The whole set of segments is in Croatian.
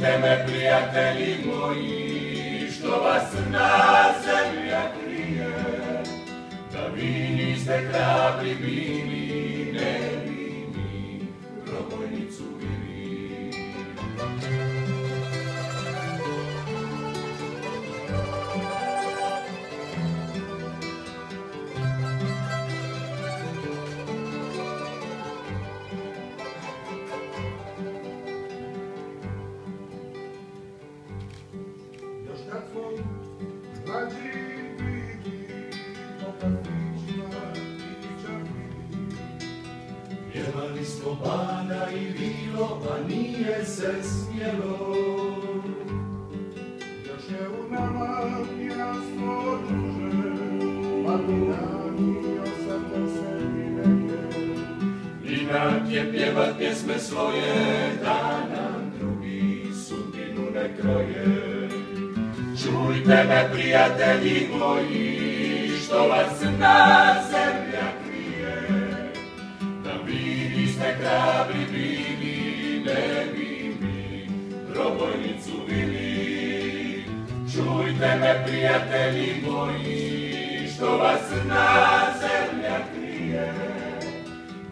Čujte me, prijatelji moji, što vas na zemlja krije, da vi niste hrabri bili, ne bi mi probojnicu bili. Kad smo mlađi bili, po kafićima i čarili, Pjevali smo bana i vino, a nije se smjelo. još je u nama jasno duže, pa dani 80 neke. I nam je pjevat pjesme svoje, da nam drugi sudbinu ne kroje. Čujte me, prijatelji moji, što vas na zemlja krije, da vi niste hrabri bili, ne bi mi probojnicu bili. Čujte me, prijatelji moji, što vas na zemlja krije,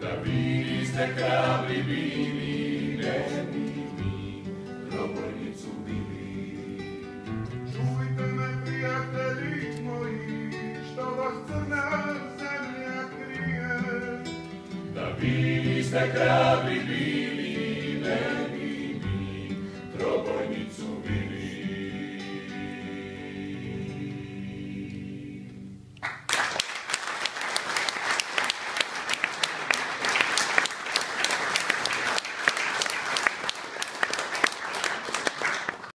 da vi niste hrabri bili, ne bi mi probojnicu bili. Čujte me, prijatelji moji, što vas crna zemlja krije, Da vi niste hrabri bili, ne